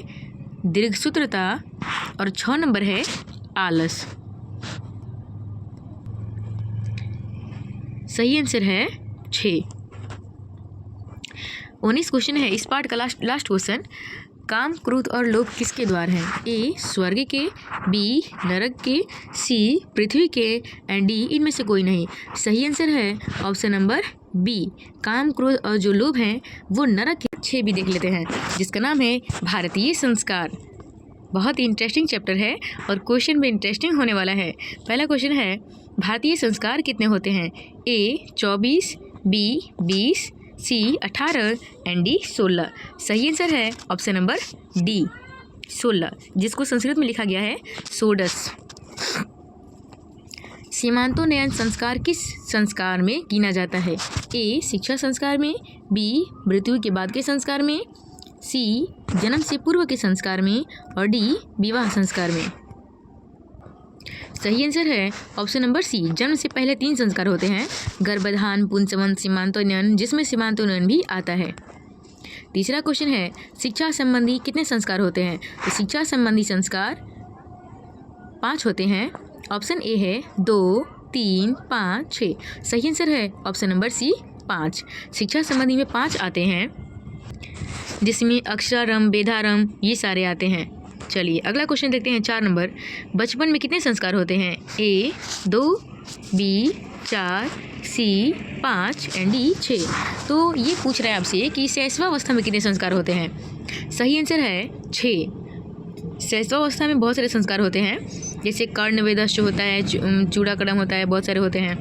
दीर्घसूत्रता और 6 नंबर है आलस। सही आंसर है 6। 19 क्वेश्चन है, इस पार्ट का लास्ट क्वेश्चन, काम क्रोध और लोभ किसके द्वार हैं? ए स्वर्ग के, बी नरक के, सी पृथ्वी के एंड डी इनमें से कोई नहीं। सही आंसर है ऑप्शन नंबर बी काम क्रोध और जो लोभ हैं वो नरक के। 6 भी देख लेते हैं, जिसका नाम है भारतीय संस्कार। बहुत ही इंटरेस्टिंग चैप्टर है और क्वेश्चन भी इंटरेस्टिंग होने वाला है। पहला क्वेश्चन है, भारतीय संस्कार कितने होते हैं? ए 24, बी 20, सी 18 एंड डी 16। सही आंसर है ऑप्शन नंबर डी 16, जिसको संस्कृत में लिखा गया है सोडस। सीमांतोन्नयन संस्कार किस संस्कार में गिना जाता है? ए शिक्षा संस्कार में, बी मृत्यु के बाद के संस्कार में, सी जन्म से पूर्व के संस्कार में और डी विवाह संस्कार में। सही आंसर है ऑप्शन नंबर सी जन्म से पहले 3 संस्कार होते हैं, गर्भधान, पुंसवन, सीमांतोन्नयन, जिसमें सीमांतोन्नयन भी आता है। तीसरा क्वेश्चन है, शिक्षा संबंधी कितने संस्कार होते हैं? तो शिक्षा संबंधी संस्कार 5 होते हैं। ऑप्शन ए है 2, 3, 5, 6। सही आंसर है ऑप्शन नंबर सी 5। शिक्षा संबंधी में 5 आते हैं, जिसमें अक्षरारंभ, वेदारंभ ये सारे आते हैं। चलिए अगला क्वेश्चन देखते हैं। 4 नंबर, बचपन में कितने संस्कार होते हैं? ए 2, बी 4, सी 5 एंड डी 6। तो ये पूछ रहा है आपसे कि शैशवावस्था में कितने संस्कार होते हैं? सही आंसर है 6। शैशवावस्था में बहुत सारे संस्कार होते हैं, जैसे कर्ण वेदश्च होता है, चूड़ाकर्म होता है, बहुत सारे होते हैं।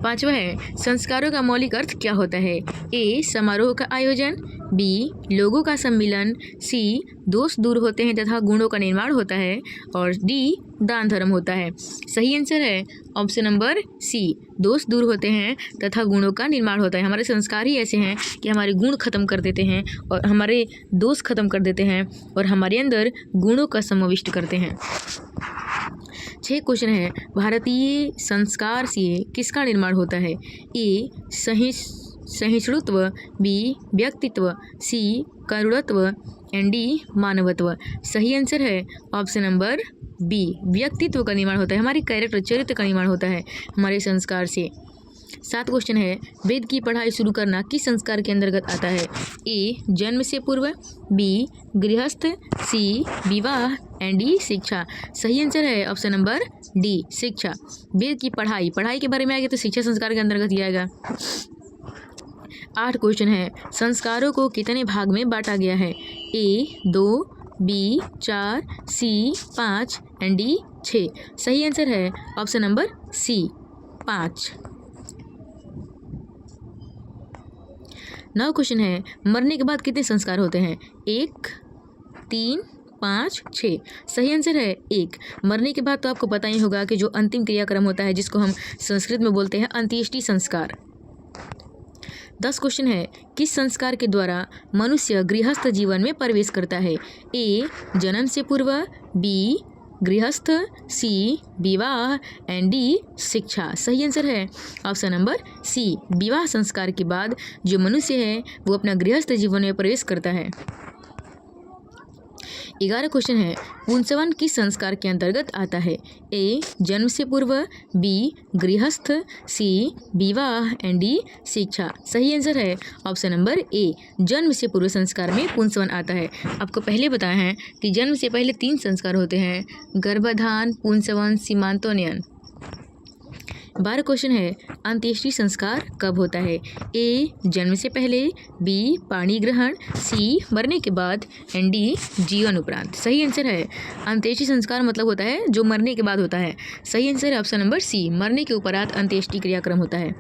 5वां है, संस्कारों का मौलिक अर्थ क्या होता है? ए समारोह का आयोजन, बी लोगों का सम्मिलन, सी दोष दूर होते हैं तथा गुणों का निर्माण होता है और डी दान धर्म होता है। सही आंसर है ऑप्शन नंबर सी दोष दूर होते हैं तथा गुणों का निर्माण होता है। हमारे संस्कार ही ऐसे हैं कि हमारे गुण खत्म कर देते हैं और हमारे दोष खत्म कर देते हैं और हमारे अंदर गुणों का समाविष्ट करते हैं। 6 क्वेश्चन है, भारतीय संस्कार से किसका निर्माण होता है? ए सहिष्णुत्व, बी व्यक्तित्व, सी करुणत्व एंड डी मानवत्व। सही आंसर है ऑप्शन नंबर बी व्यक्तित्व का निर्माण होता है। हमारे कैरेक्टर चरित्र का निर्माण होता है हमारे संस्कार से। 7 क्वेश्चन है, वेद की पढ़ाई शुरू करना किस संस्कार के अंतर्गत आता है? ए जन्म से पूर्व, बी गृहस्थ, सी विवाह एंड डी शिक्षा। सही आंसर है ऑप्शन नंबर डी शिक्षा। वेद की पढ़ाई के बारे में आएगा तो शिक्षा संस्कार के अंतर्गत ही आएगा। 8 क्वेश्चन है, संस्कारों को कितने भाग में बांटा गया है? ए 2, बी 4, सी 5 एंड डी 6। सही आंसर है ऑप्शन नंबर सी 5। 9 क्वेश्चन है, मरने के बाद कितने संस्कार होते हैं? 1, 3, 5, 6। सही आंसर है 1। मरने के बाद तो आपको पता ही होगा कि जो अंतिम क्रियाक्रम होता है जिसको हम संस्कृत में बोलते हैं अंत्येष्टि संस्कार। 10 क्वेश्चन है, किस संस्कार के द्वारा मनुष्य गृहस्थ जीवन में प्रवेश करता है? ए जन्म से पूर्व, बी गृहस्थ, सी विवाह एंड डी शिक्षा। सही आंसर है ऑप्शन नंबर सी विवाह संस्कार के बाद जो मनुष्य है वो अपना गृहस्थ जीवन में प्रवेश करता है। 11 क्वेश्चन है, पुंसवन किस संस्कार के अंतर्गत आता है? ए जन्म से पूर्व, बी गृहस्थ, सी विवाह एंड डी शिक्षा। सही आंसर है ऑप्शन नंबर ए जन्म से पूर्व संस्कार में पुंसवन आता है। आपको पहले बताया है कि जन्म से पहले 3 संस्कार होते हैं, गर्भाधान, पुंसवन, सीमांतोन्नयन। 12 क्वेश्चन है, अंत्येष्टि संस्कार कब होता है? ए जन्म से पहले, बी पाणी ग्रहण, सी मरने के बाद एंड डी जीवन उपरांत। सही आंसर है अंत्येष्टि संस्कार मतलब होता है जो मरने के बाद होता है। सही आंसर है ऑप्शन नंबर सी मरने के उपरांत अंत्येष्टि क्रियाक्रम होता है।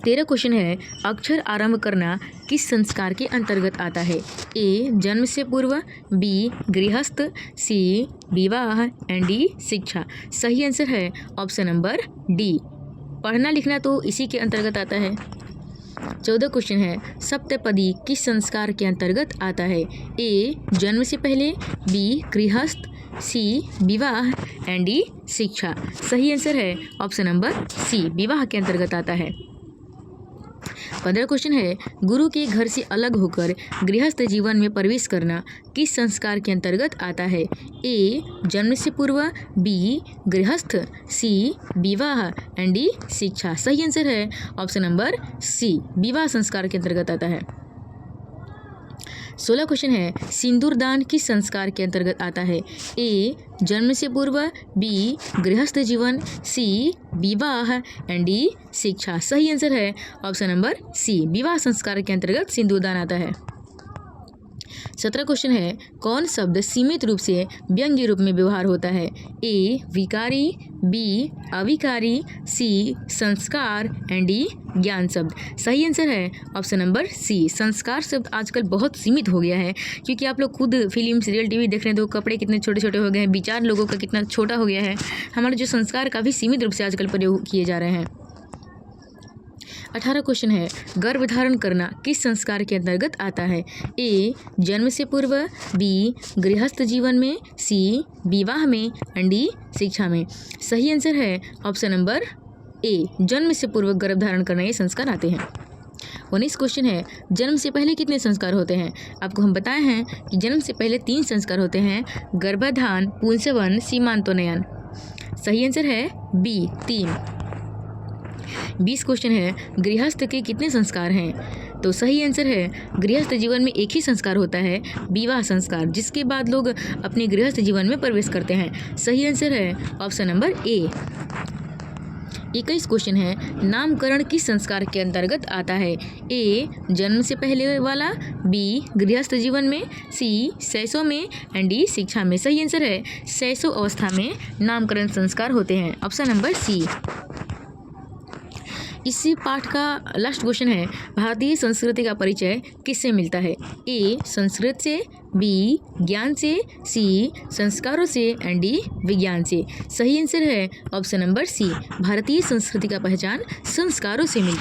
13 क्वेश्चन है, अक्षर आरंभ करना किस संस्कार के अंतर्गत आता है? ए जन्म से पूर्व, बी गृहस्थ, सी विवाह एंड डी शिक्षा। सही आंसर है ऑप्शन नंबर डी पढ़ना लिखना तो इसी के अंतर्गत आता है। 14 क्वेश्चन है, सप्तपदी किस संस्कार के अंतर्गत आता है? ए जन्म से पहले, बी गृहस्थ, सी विवाह एंड डी शिक्षा। सही आंसर है ऑप्शन नंबर सी विवाह के अंतर्गत आता है। 15 क्वेश्चन है, गुरु के घर से अलग होकर गृहस्थ जीवन में प्रवेश करना किस संस्कार के अंतर्गत आता है? ए जन्म से पूर्व, बी गृहस्थ, सी विवाह एंड डी शिक्षा। सही आंसर है ऑप्शन नंबर सी विवाह संस्कार के अंतर्गत आता है। 16 क्वेश्चन है, सिंदूरदान किस संस्कार के अंतर्गत आता है? ए जन्म से पूर्व, बी गृहस्थ जीवन, सी विवाह एंड डी शिक्षा। सही आंसर है ऑप्शन नंबर सी विवाह संस्कार के अंतर्गत सिंदूरदान आता है। 17 क्वेश्चन है, कौन शब्द सीमित रूप से व्यंग्य रूप में व्यवहार होता है? ए विकारी, बी अविकारी, सी संस्कार एंड डी ज्ञान शब्द। सही आंसर है ऑप्शन नंबर सी संस्कार शब्द आजकल बहुत सीमित हो गया है, क्योंकि आप लोग खुद फिल्म सीरियल टीवी देख रहे हैं तो कपड़े कितने छोटे छोटे हो गए हैं, विचार लोगों का कितना छोटा हो गया है। हमारे जो संस्कार काफ़ी सीमित रूप से आजकल प्रयोग किए जा रहे हैं। 18 क्वेश्चन है, गर्भधारण करना किस संस्कार के अंतर्गत आता है? ए जन्म से पूर्व, बी गृहस्थ जीवन में, सी विवाह में एंड डी शिक्षा में। सही आंसर है ऑप्शन नंबर ए जन्म से पूर्व गर्भधारण करना ये संस्कार आते हैं। 19 क्वेश्चन है, जन्म से पहले कितने संस्कार होते हैं? आपको हम बताए हैं कि जन्म से पहले 3 संस्कार होते हैं, गर्भाधान, पुंसवन, सीमांतोन्नयन। सही आंसर है बी 3। 20 क्वेश्चन है, गृहस्थ के कितने संस्कार हैं? तो सही आंसर है गृहस्थ जीवन में एक ही संस्कार होता है, विवाह संस्कार, जिसके बाद लोग अपने गृहस्थ जीवन में प्रवेश करते हैं। सही आंसर है ऑप्शन नंबर ए। 21 क्वेश्चन है, नामकरण किस संस्कार के अंतर्गत आता है? ए जन्म से पहले वाला, बी गृहस्थ जीवन में, सी शैशव में एंड डी शिक्षा में। सही आंसर है शैशव अवस्था में नामकरण संस्कार होते हैं, ऑप्शन नंबर सी। इसी पाठ का लास्ट क्वेश्चन है, भारतीय संस्कृति का परिचय किससे मिलता है? ए संस्कृत से, बी ज्ञान से, सी संस्कारों से एंड डी विज्ञान से। सही आंसर है ऑप्शन नंबर सी भारतीय संस्कृति का पहचान संस्कारों से मिलती।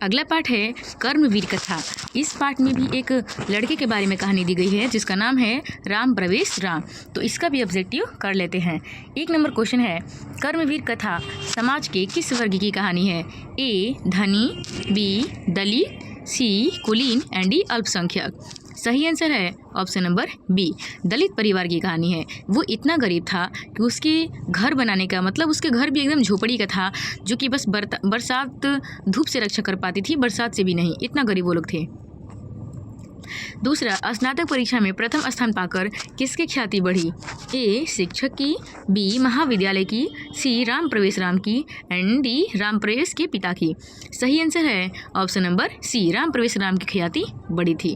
अगला पाठ है कर्मवीर कथा। इस पाठ में भी एक लड़के के बारे में कहानी दी गई है जिसका नाम है राम प्रवेश राम। तो इसका भी ऑब्जेक्टिव कर लेते हैं। 1 नंबर क्वेश्चन है, कर्मवीर कथा समाज के किस वर्ग की कहानी है? ए धनी, बी दलित, सी कुलीन एंड डी अल्पसंख्यक। सही आंसर है ऑप्शन नंबर बी, दलित परिवार की कहानी है। वो इतना गरीब था कि उसके घर बनाने का मतलब उसके घर भी एकदम झोपड़ी का था, जो कि बस बरसात धूप से रक्षा कर पाती थी, बरसात से भी नहीं, इतना गरीब वो लोग थे। दूसरा, स्नातक परीक्षा में प्रथम स्थान पाकर किसकी ख्याति बढ़ी? ए शिक्षक की, बी महाविद्यालय की, सी राम प्रवेश राम की एंड डी राम प्रवेश के पिता की। सही आंसर है ऑप्शन नंबर सी, राम प्रवेश राम की ख्याति बढ़ी थी।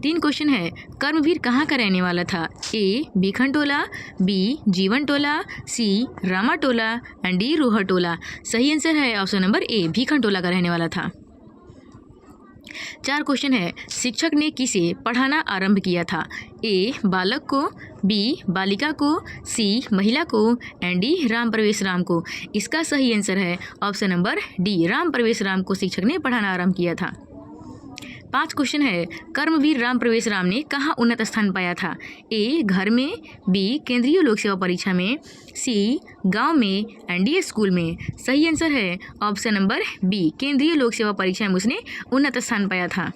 3 क्वेश्चन है, कर्मवीर कहाँ का रहने वाला था? ए भीखन टोला, बी जीवन टोला, सी रामा टोला एंड डी रोहर टोला। सही आंसर है ऑप्शन नंबर ए, भीखन टोला का रहने वाला था। 4 क्वेश्चन है, शिक्षक ने किसे पढ़ाना आरंभ किया था? ए बालक को, बी बालिका को, सी महिला को एंड डी राम प्रवेश राम को। इसका सही आंसर है option number D, Ram Pravesh Ram को शिक्षक ने पढ़ाना आरंभ किया था। 5 क्वेश्चन है, कर्मवीर राम प्रवेश राम ने कहाँ उन्नत स्थान पाया था? ए घर में, बी केंद्रीय लोक सेवा परीक्षा में, सी गांव में एंड डी स्कूल में। सही आंसर है ऑप्शन नंबर बी, केंद्रीय लोक सेवा परीक्षा में उसने उन्नत स्थान पाया था।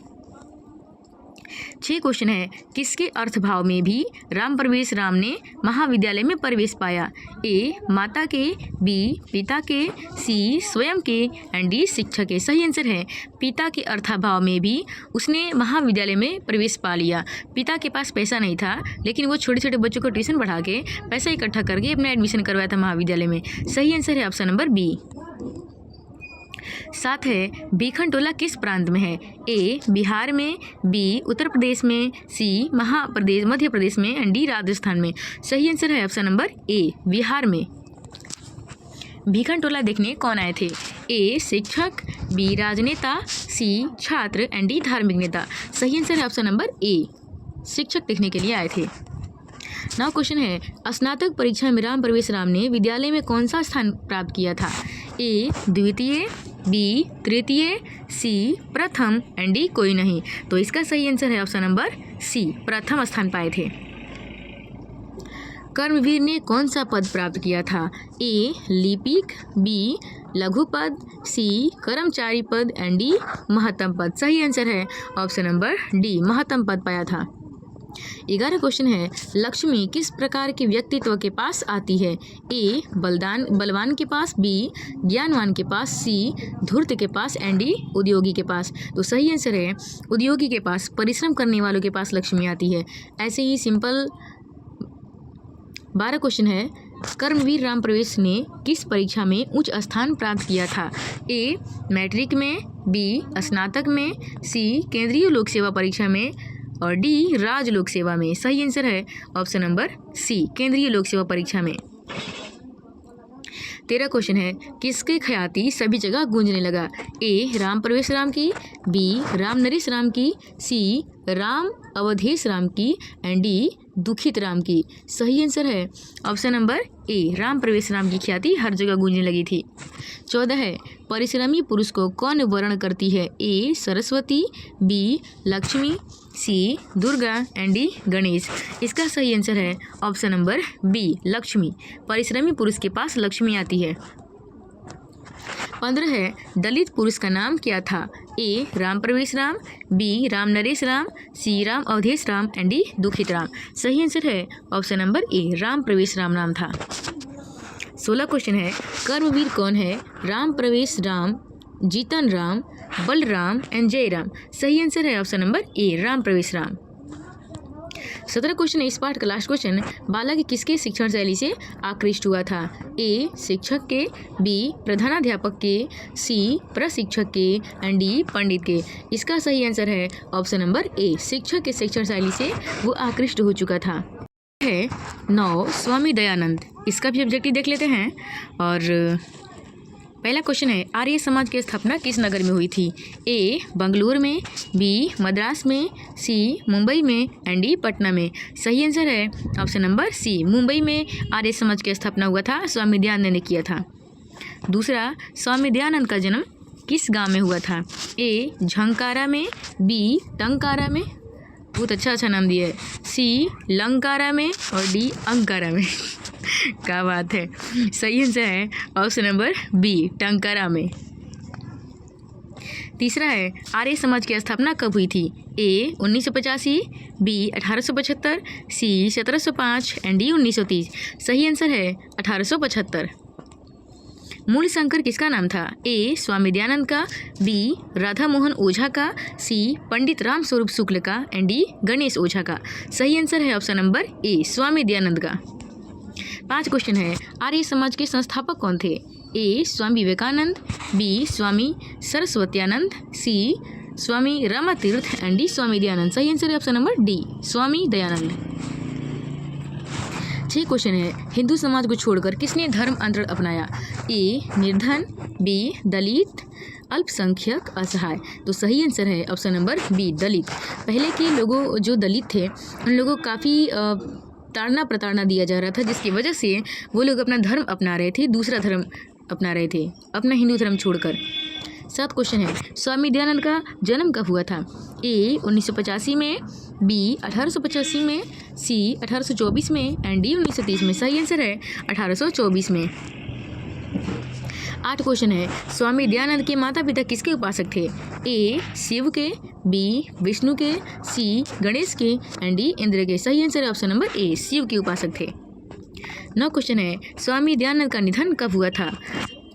6 क्वेश्चन है, किसके अर्थभाव में भी राम प्रवेश राम ने महाविद्यालय में प्रवेश पाया? ए माता के, बी पिता के, सी स्वयं के एंड डी शिक्षक के। सही आंसर है पिता के अर्थभाव में भी उसने महाविद्यालय में प्रवेश पा लिया। पिता के पास पैसा नहीं था, लेकिन वो छोटे छोटे बच्चों को ट्यूशन पढ़ा के पैसा इकट्ठा करके अपना एडमिशन करवाया था महाविद्यालय में। सही आंसर है ऑप्शन नंबर बी। 7 है, भीखन टोला किस प्रांत में है? ए बिहार में, बी उत्तर प्रदेश में, सी मध्य प्रदेश में एंड डी राजस्थान में। सही आंसर है ऑप्शन नंबर ए, बिहार में। भीखन टोला देखने कौन आए थे? ए शिक्षक, बी राजनेता, सी छात्र एंड डी धार्मिक नेता। सही आंसर है ऑप्शन नंबर ए, शिक्षक देखने के लिए आए थे। 9 क्वेश्चन है, स्नातक परीक्षा में राम प्रवेश राम ने विद्यालय में कौन सा स्थान प्राप्त किया था? ए द्वितीय, बी तृतीय, सी प्रथम एंड डी कोई नहीं। तो इसका सही आंसर है ऑप्शन नंबर सी, प्रथम स्थान पाए थे। कर्मवीर ने कौन सा पद प्राप्त किया था? ए लिपिक, बी लघु पद, सी कर्मचारी पद एंड डी महत्तम पद। सही आंसर है ऑप्शन नंबर डी, महत्तम पद पाया था। 11 क्वेश्चन है, लक्ष्मी किस प्रकार के व्यक्तित्व के पास आती है? ए बलवान के पास, बी ज्ञानवान के पास, सी धूर्त के पास एंड डी उद्योगी के पास। तो सही आंसर है उद्योगी के पास, परिश्रम करने वालों के पास लक्ष्मी आती है। ऐसे ही सिंपल 12 क्वेश्चन है, कर्मवीर राम प्रवेश ने किस परीक्षा में उच्च स्थान प्राप्त किया था? ए मैट्रिक में, बी स्नातक में, सी केंद्रीय लोक सेवा परीक्षा में और डी राज लोक सेवा में। सही आंसर है ऑप्शन नंबर सी, केंद्रीय लोक सेवा परीक्षा में। 13 क्वेश्चन है, किसके ख्याति सभी जगह गूंजने लगा? ए राम प्रवेश राम की, बी राम नरेश राम की, सी राम अवधेश राम की एंड डी दुखित राम की। सही आंसर है ऑप्शन नंबर ए, राम प्रवेश राम की ख्याति हर जगह गूंजने लगी थी। 14 है, परिश्रमी पुरुष को कौन वर्ण करती है? A Saraswati, B Lakshmi, C Durga and D Ganesh. इसका सही आंसर है ऑप्शन नंबर बी, लक्ष्मी। परिश्रमी पुरुष के पास लक्ष्मी आती है। 15 है, दलित पुरुष का नाम क्या था? A Ram Pravesh Ram, B Ram Naresh Ram, C Ram Awadhesh Ram and D Dukhit Ram. सही आंसर है ऑप्शन नंबर ए, राम प्रवेश राम नाम था। 16 क्वेश्चन है, कर्मवीर कौन है? राम प्रवेश राम, जीतन राम, बलराम एंड जयराम। सही आंसर है ऑप्शन नंबर ए, राम प्रवेश राम। 17 क्वेश्चन है इस पार्ट का लास्ट क्वेश्चन, बालक किसके शिक्षण शैली से आकृष्ट हुआ था? ए शिक्षक के, बी प्रधानाध्यापक के, सी प्रशिक्षक के एंड डी पंडित के। इसका सही आंसर है ऑप्शन नंबर ए, शिक्षक के शिक्षण शैली से वो आकृष्ट हो चुका था। है 9 स्वामी दयानंद, इसका भी ऑब्जेक्टिव देख लेते हैं। और पहला क्वेश्चन है, आर्य समाज की स्थापना किस नगर में हुई थी? ए बंगलुरु में, बी मद्रास में, सी मुंबई में एंड डी पटना में। सही आंसर है ऑप्शन नंबर सी, मुंबई में आर्य समाज की स्थापना हुआ था, स्वामी दयानंद ने किया था। दूसरा, स्वामी दयानंद का जन्म किस गांव में हुआ था? ए झंकारा में, बी टंकारा में, बहुत अच्छा नाम दिया है, सी लंकारा में और डी अंकारा में। क्या बात है, सही आंसर है ऑप्शन नंबर बी, टंकारा में। तीसरा है आर्य समाज की स्थापना कब हुई थी? ए 1985, बी 1875, सी 1705 एंड डी 1930। सही आंसर है 1875। मूल शंकर किसका नाम था? ए स्वामी दयानंद का, बी राधा मोहन ओझा का, सी पंडित राम स्वरूप शुक्ल का एंड डी गणेश ओझा का। सही आंसर है ऑप्शन नंबर ए स्वामी दयानंद का। 5 क्वेश्चन है आर्य समाज के संस्थापक कौन थे? A Swami Vivekananda, B Swami Saraswatyanand, C Swami Ramatirtha and D Swami Dayanand. सही आंसर है option number D Swami Dayanand. 6 question है हिंदू समाज को छोड़कर किसने धर्म अंतरण अपनाया? ए निर्धन, बी दलित, अल्पसंख्यक, असहाय। तो सही आंसर है ऑप्शन नंबर बी दलित। पहले के लोगों जो दलित थे उन लोगों को काफ़ी ताड़ना प्रताड़ना दिया जा रहा था, जिसकी वजह से वो लोग अपना धर्म अपना रहे थे, दूसरा धर्म अपना रहे थे, अपना हिंदू धर्म छोड़कर। 7 क्वेश्चन है स्वामी दयानंद का जन्म कब हुआ था? ए 1985 में, बी 1885 में, सी 1824 में एंड डी 1930 में। सही आंसर है 1824 में। 8 क्वेश्चन है स्वामी दयानंद के माता पिता किसके उपासक थे? ए शिव के, बी विष्णु के, सी गणेश के एंड डी इंद्र के। सही आंसर है ऑप्शन नंबर ए शिव के उपासक थे। 9 क्वेश्चन है स्वामी दयानंद का निधन कब हुआ था?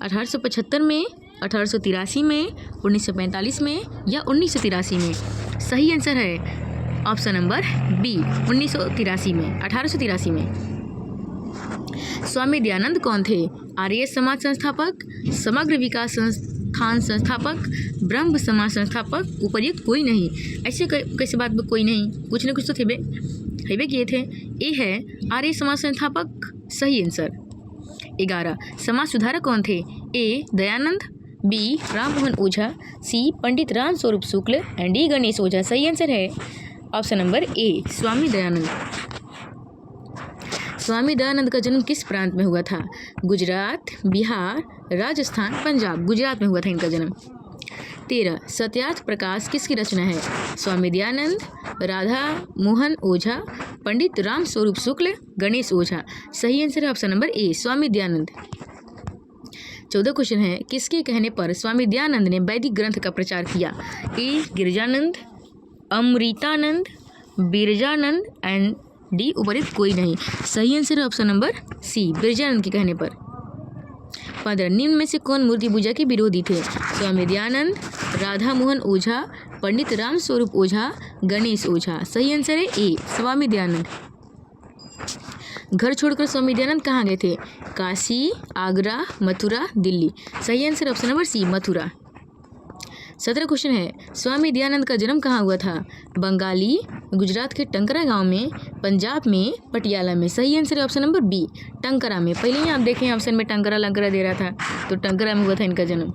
1875 में, 1883 में, 1945 में या 1983 में। सही आंसर है ऑप्शन नंबर बी 1983 में, 1883 में। स्वामी दयानंद कौन थे? आर्य समाज संस्थापक, समग्र विकास संस्थान संस्थापक, ब्रह्म समाज संस्थापक, उपर्युक्त कोई नहीं। ऐसे कैसे बात में कोई नहीं, कुछ न कुछ तो थे किए थे। ए है आर्य समाज संस्थापक। सही आंसर। 11 समाज सुधारक कौन थे? ए Dayanand, B Rammohan Ojha, C Pandit Ram Swaroop Shukla and D Ganesh ओझा। सही आंसर है ऑप्शन नंबर ए स्वामी दयानंद। स्वामी दयानंद का जन्म किस प्रांत में हुआ था? गुजरात, बिहार, राजस्थान, पंजाब। गुजरात में हुआ था इनका जन्म। 13 सत्यार्थ प्रकाश किसकी रचना है? स्वामी दयानंद, राधा मोहन ओझा, पंडित राम स्वरूप शुक्ल, गणेश ओझा। सही आंसर है ऑप्शन नंबर ए स्वामी दयानंद। 14 क्वेश्चन है किसके कहने पर स्वामी दयानंद ने वैदिक ग्रंथ का प्रचार किया? ए गिरिजानंद, अमृतानंद, बिरजानंद एंड डी उपर्युक्त कोई नहीं। सही आंसर है ऑप्शन नंबर सी बिरजानंद के कहने पर। 15 निम्न में से कौन मूर्ति पूजा के विरोधी थे? स्वामी दयानंद, राधा मोहन ओझा, पंडित राम स्वरूप ओझा, गणेश ओझा। सही आंसर है ए स्वामी दयानंद। घर छोड़कर स्वामी दयानंद कहाँ गए थे? काशी, आगरा, मथुरा, दिल्ली। सही answer option number C Mathura. 17 question है स्वामी दयानंद का जन्म कहाँ हुआ था? बंगाली, गुजरात के टंकरा गांव में, पंजाब में, पटियाला में। सही आंसर है ऑप्शन नंबर बी टंकरा में। पहले ही आप देखें ऑप्शन में टंकरा लंकरा दे रहा था, तो टंकरा में हुआ था इनका जन्म।